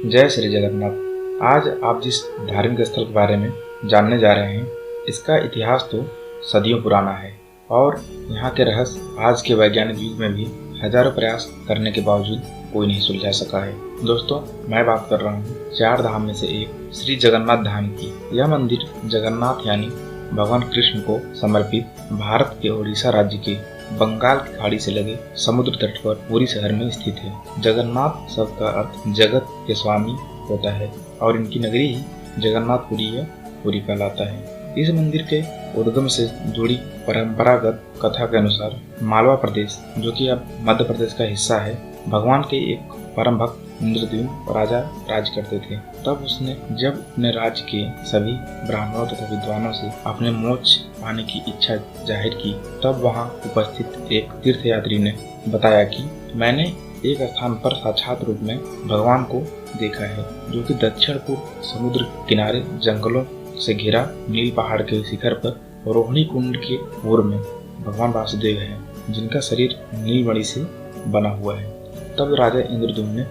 जय श्री जगन्नाथ। आज आप जिस धार्मिक स्थल के बारे में जानने जा रहे हैं, इसका इतिहास तो सदियों पुराना है और यहाँ के रहस्य आज के वैज्ञानिक युग में भी हजारों प्रयास करने के बावजूद कोई नहीं सुलझा सका है। दोस्तों, मैं बात कर रहा हूँ चार धाम में से एक श्री जगन्नाथ धाम की। यह मंदिर जगन्नाथ यानी भगवान कृष्ण को समर्पित भारत के ओडिशा राज्य के बंगाल की खाड़ी से लगे समुद्र तट पर पुरी शहर में स्थित है। जगन्नाथ शब्द का अर्थ जगत के स्वामी होता है और इनकी नगरी ही जगन्नाथपुरी या पुरी कहलाता है। इस मंदिर के उद्गम से जुड़ी परंपरागत कथा के अनुसार मालवा प्रदेश, जो कि अब मध्य प्रदेश का हिस्सा है, भगवान के एक परम भक्त इंद्रद्युम्न राजा राज करते थे। तब उसने जब अपने राज्य के सभी ब्राह्मणों तथा विद्वानों से अपने मोक्ष पाने की इच्छा जाहिर की, तब वहां उपस्थित एक तीर्थयात्री ने बताया कि मैंने एक स्थान पर साक्षात रूप में भगवान को देखा है, जो कि दक्षिण पूर्व समुद्र किनारे जंगलों से घिरा नील पहाड़ के शिखर पर रोहिणी कुंड के पूर्व में भगवान वासुदेव है, जिनका शरीर नीलमणि से बना हुआ है। तब राजा इंद्रद्युम्न ने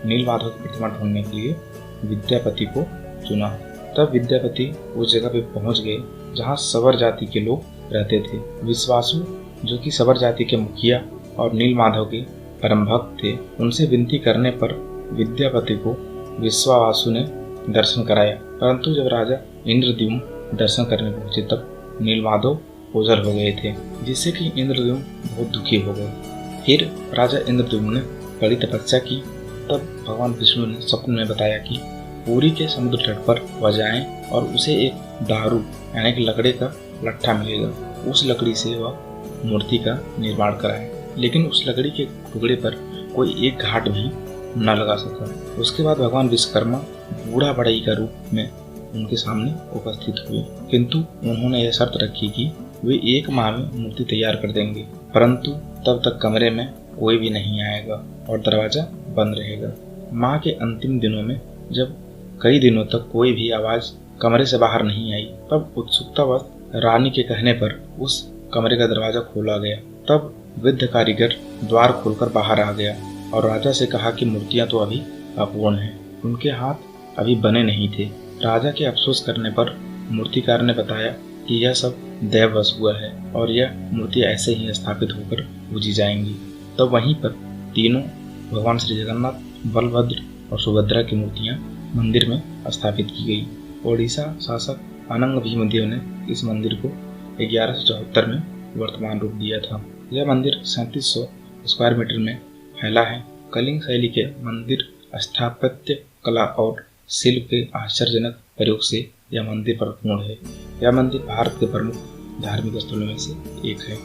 नीलमाधव की प्रतिमा ढूंढने के लिए विद्यापति को चुना। तब विद्यापति उस जगह पे पहुंच गए जहां सवर जाति के लोग रहते थे। विश्वासु, जो कि सवर जाति के मुखिया और नीलमाधव के परम भक्त थे, उनसे विनती करने पर विद्यापति को विश्वासु ने दर्शन कराया। परंतु जब राजा इंद्रद्युम्न दर्शन करने पहुंचे तब नीलमाधव ओझल हो गए थे, जिससे कि इंद्रद्युम्न बहुत दुखी हो गए। फिर राजा इंद्रद्युम्न ने कड़ी तपस्या की। तब भगवान विष्णु ने स्वप्न में बताया कि पुरी के समुद्र तट पर वह जाएं और उसे एक दारू यानी कि लकड़ी का लट्ठा मिलेगा। उस लकड़ी से वह मूर्ति का निर्माण कराए, लेकिन उस लकड़ी के टुकड़े पर कोई एक घाट भी न लगा सका। उसके बाद भगवान विश्वकर्मा बूढ़ा बढ़ई का रूप में उनके सामने उपस्थित हुए, किंतु उन्होंने यह शर्त रखी कि वे 1 माह में मूर्ति तैयार कर देंगे, परंतु तब तक कमरे में कोई भी नहीं आएगा और दरवाजा बंद रहेगा। माह के अंतिम दिनों में जब कई दिनों तक कोई भी आवाज कमरे से बाहर नहीं आई, तब उत्सुकतावश रानी के कहने पर उस कमरे का दरवाजा खोला गया। तब वृद्ध कारीगर द्वार खोलकर बाहर आ गया और राजा से कहा कि मूर्तियां तो अभी अपूर्ण हैं, उनके हाथ अभी बने नहीं थे। राजा के अफसोस करने पर मूर्तिकार ने बताया कि यह सब दैववश हुआ है और यह मूर्ति ऐसे ही स्थापित होकर पूजी जाएंगी। तब वहीं पर तीनों भगवान श्री जगन्नाथ, बलभद्र और सुभद्रा की मूर्तियां मंदिर में स्थापित की गई। ओडिशा शासक अनंग भीमदेव ने इस मंदिर को 1174 में वर्तमान रूप दिया था। यह मंदिर 3700 स्क्वायर मीटर में फैला है। कलिंग शैली के मंदिर स्थापत्य कला और शिल्प के आश्चर्यजनक प्रयोग से यह मंदिर परिपूर्ण है। यह मंदिर भारत के प्रमुख धार्मिक स्थलों में से एक है।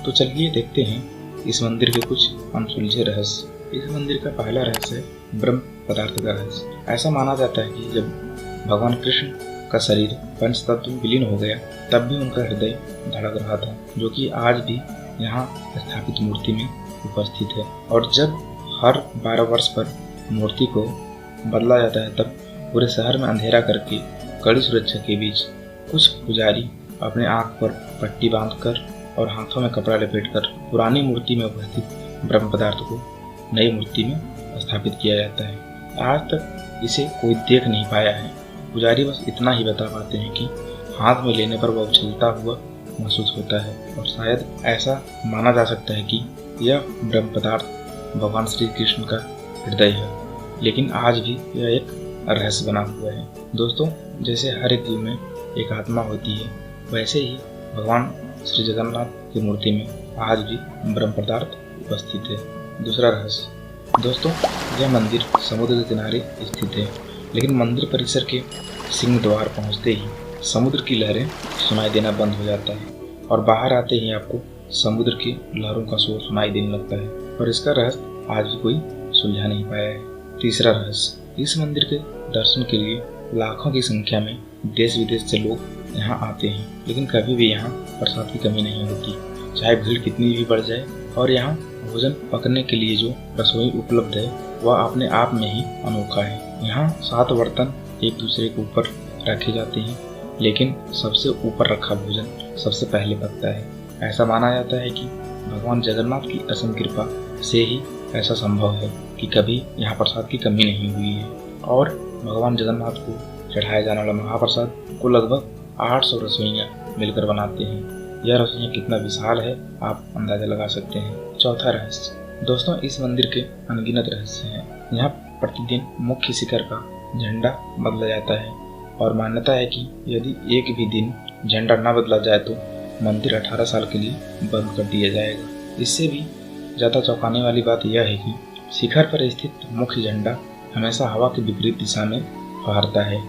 तो चलिए देखते हैं इस मंदिर के कुछ अनसुलझे रहस्य। इस मंदिर का पहला रहस्य है ब्रह्म पदार्थ का रहस्य। ऐसा माना जाता है कि जब भगवान कृष्ण का शरीर पंचतत्व में विलीन हो गया, तब भी उनका हृदय धड़क रहा था, जो कि आज भी यहाँ स्थापित मूर्ति में उपस्थित है। और जब हर 12 वर्ष पर मूर्ति को बदला जाता है, तब पूरे शहर में अंधेरा करके कड़ी सुरक्षा के बीच कुछ पुजारी अपने आंख पर पट्टी बांधकर और हाथों में कपड़ा लपेटकर पुरानी मूर्ति में उपस्थित ब्रह्म पदार्थ को नई मूर्ति में स्थापित किया जाता है। आज तक इसे कोई देख नहीं पाया है। पुजारी बस इतना ही बता पाते हैं कि हाथ में लेने पर वह उछलता हुआ महसूस होता है और शायद ऐसा माना जा सकता है कि यह ब्रह्म पदार्थ भगवान श्री कृष्ण का हृदय है। लेकिन आज भी यह एक रहस्य बना हुआ है। दोस्तों, जैसे हर एक जीव में एक आत्मा होती है, वैसे ही भगवान श्री जगन्नाथ की मूर्ति में आज भी ब्रह्म पदार्थ उपस्थित है। दूसरा रहस्य, दोस्तों, यह मंदिर समुद्र के किनारे स्थित है, लेकिन मंदिर परिसर के सिंह द्वार पहुंचते ही समुद्र की लहरें सुनाई देना बंद हो जाता है और बाहर आते ही आपको समुद्र की लहरों का शोर सुनाई देने लगता है और इसका रहस्य आज भी कोई सुलझा नहीं पाया है। तीसरा रहस्य, इस मंदिर के दर्शन के लिए लाखों की संख्या में देश विदेश से लोग यहाँ आते हैं, लेकिन कभी भी यहाँ प्रसाद की कमी नहीं होती, चाहे भीड़ कितनी भी बढ़ जाए। और यहाँ भोजन पकने के लिए जो रसोई उपलब्ध है, वह अपने आप में ही अनोखा है। यहाँ 7 बर्तन एक दूसरे के ऊपर रखे जाते हैं, लेकिन सबसे ऊपर रखा भोजन सबसे पहले पकता है। ऐसा माना जाता है कि भगवान जगन्नाथ की असीम कृपा से ही ऐसा संभव है कि कभी यहाँ प्रसाद की कमी नहीं हुई है। और भगवान जगन्नाथ को चढ़ाया जाने वाला महाप्रसाद को लगभग 800 रसोइयाँ मिलकर बनाते हैं। यह रसोइयाँ कितना विशाल है आप अंदाजा लगा सकते हैं। चौथा रहस्य, दोस्तों इस मंदिर के अनगिनत रहस्य हैं। यहाँ प्रतिदिन मुख्य शिखर का झंडा बदला जाता है और मान्यता है कि यदि एक भी दिन झंडा न बदला जाए तो मंदिर 18 साल के लिए बंद कर दिया जाएगा। इससे भी ज़्यादा चौंकाने वाली बात यह है कि शिखर पर स्थित मुख्य झंडा हमेशा हवा के विपरीत दिशा में फहरता है,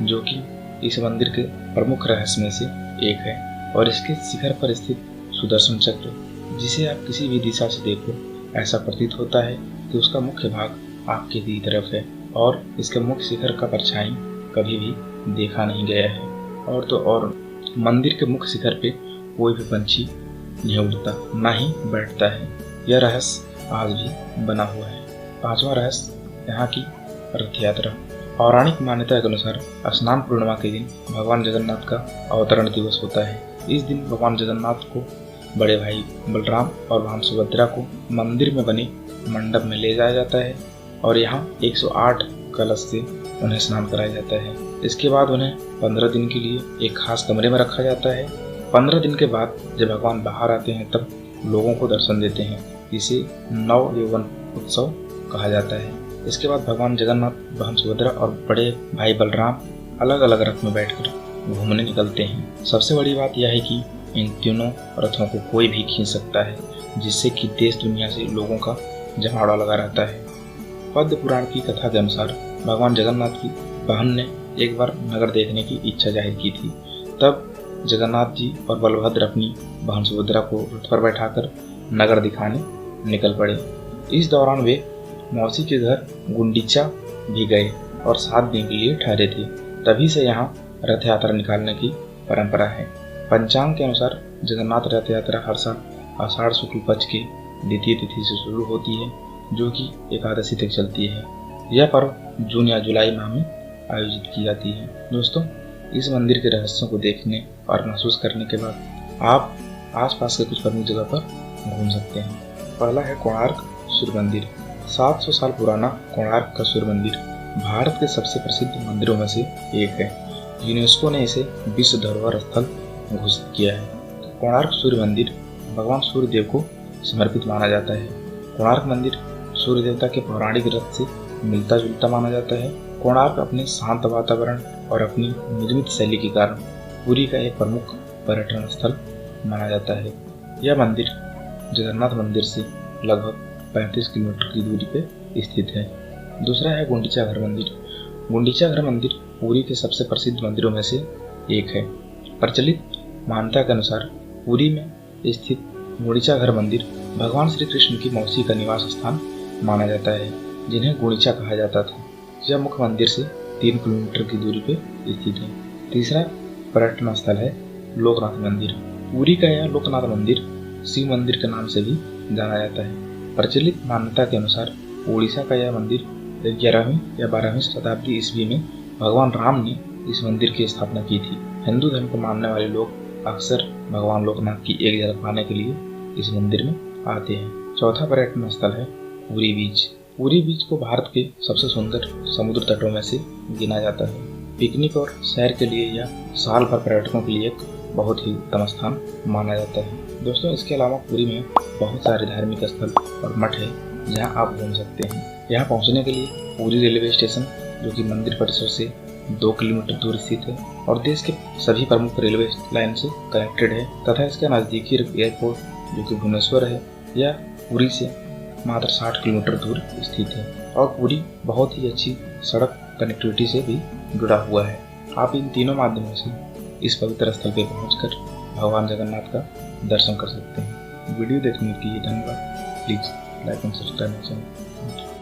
जो कि इस मंदिर के प्रमुख रहस्य में से एक है। और इसके शिखर पर स्थित सुदर्शन चक्र, जिसे आप किसी भी दिशा से देखो ऐसा प्रतीत होता है कि उसका मुख्य भाग आपके ही तरफ है और इसके मुख्य शिखर का परछाई कभी भी देखा नहीं गया है। और तो और मंदिर के मुख्य शिखर पे कोई भी पंछी नहीं उड़ता, ना ही बैठता है। यह रहस्य आज भी बना हुआ है। पांचवा रहस्य, यहाँ की रथ यात्रा। पौराणिक मान्यता के अनुसार स्नान पूर्णिमा के दिन भगवान जगन्नाथ का अवतरण दिवस होता है। इस दिन भगवान जगन्नाथ को बड़े भाई बलराम और बहन सुभद्रा को मंदिर में बने मंडप में ले जाया जाता है और यहाँ 108 कलश से उन्हें स्नान कराया जाता है। इसके बाद उन्हें 15 दिन के लिए एक खास कमरे में रखा जाता है। 15 दिन के बाद जब भगवान बाहर आते हैं तब लोगों को दर्शन देते हैं। इसे नव यौवन उत्सव कहा जाता है। इसके बाद भगवान जगन्नाथ, बहन सुभद्रा और बड़े भाई बलराम अलग अलग रथ में बैठकर घूमने निकलते हैं। सबसे बड़ी बात यह है कि इन तीनों रथों को कोई भी खींच सकता है, जिससे कि देश दुनिया से लोगों का जमावड़ा लगा रहता है। पद्म पुराण की कथा के अनुसार भगवान जगन्नाथ की बहन ने एक बार नगर देखने की इच्छा जाहिर की थी। तब जगन्नाथ जी और बलभद्र अपनी बहन सुभद्रा को रथ पर बैठाकर नगर दिखाने निकल पड़े। इस दौरान वे मौसी के घर गुंडीचा भी गए और 7 दिन के लिए ठहरे थे। तभी से यहाँ रथ यात्रा निकालने की परंपरा है। पंचांग के अनुसार जगन्नाथ रथ यात्रा हर साल आषाढ़ शुक्ल पक्ष की द्वितीय तिथि से शुरू होती है, जो कि एकादशी तक चलती है। यह पर्व जून या जुलाई माह में आयोजित की जाती है। दोस्तों, इस मंदिर के रहस्यों को देखने और महसूस करने के बाद आप आसपास के कुछ प्रमुख जगह पर घूम सकते हैं। पहला है कोणार्क सूर्य मंदिर। 700 साल पुराना कोणार्क का सूर्य मंदिर भारत के सबसे प्रसिद्ध मंदिरों में से एक है। यूनेस्को ने इसे विश्व धरोहर स्थल घोषित किया है। कोणार्क सूर्य मंदिर भगवान सूर्य देव को समर्पित माना जाता है। कोणार्क मंदिर सूर्य देवता के पौराणिक रथ से मिलता जुलता माना जाता है। कोणार्क अपने शांत वातावरण और अपनी निर्मित शैली के कारण पुरी का एक प्रमुख पर्यटन स्थल माना जाता है। यह मंदिर जगन्नाथ मंदिर से लगभग 35 किलोमीटर की दूरी पर स्थित है। दूसरा है गुंडीचा घर मंदिर। गुंडीचा घर मंदिर पुरी के सबसे प्रसिद्ध मंदिरों में से एक है। प्रचलित मान्यता के अनुसार पुरी में स्थित गुंडीचा घर मंदिर भगवान श्री कृष्ण की मौसी का निवास स्थान माना जाता है, जिन्हें गुंडीचा कहा जाता था। यह मुख्य मंदिर से 3 किलोमीटर की दूरी पर स्थित है। तीसरा पर्यटन स्थल है लोकनाथ मंदिर। पुरी का यह लोकनाथ मंदिर शिव मंदिर के नाम से भी जाना जाता है। प्रचलित मान्यता के अनुसार उड़ीसा का यह मंदिर 11वीं या 12वीं शताब्दी ईस्वी में भगवान राम ने इस मंदिर की स्थापना की थी। हिंदू धर्म को मानने वाले लोग अक्सर भगवान लोकनाथ की एक झलक पाने के लिए इस मंदिर में आते हैं। चौथा पर्यटन स्थल है पुरी बीच। पुरी बीच को भारत के सबसे सुंदर समुद्र तटों में से गिना जाता है। पिकनिक और सैर के लिए यह साल भर पर्यटकों के लिए एक बहुत ही उत्तम स्थान माना जाता है। दोस्तों, इसके अलावा पुरी में बहुत सारे धार्मिक स्थल और मठ है जहां आप घूम सकते हैं। यहाँ पहुंचने के लिए पुरी रेलवे स्टेशन, जो कि मंदिर परिसर से 2 किलोमीटर दूर स्थित है और देश के सभी प्रमुख रेलवे लाइन से कनेक्टेड है, तथा इसके नज़दीकी एयरपोर्ट, जो कि भुवनेश्वर है, यह पुरी से मात्र 60 किलोमीटर दूर स्थित है। और पुरी बहुत ही अच्छी सड़क कनेक्टिविटी से भी जुड़ा हुआ है। आप इन तीनों माध्यमों से इस पवित्र स्थल पर पहुंचकर भगवान जगन्नाथ का दर्शन कर सकते हैं। वीडियो देखने के लिए धन्यवाद। Please like and subscribe.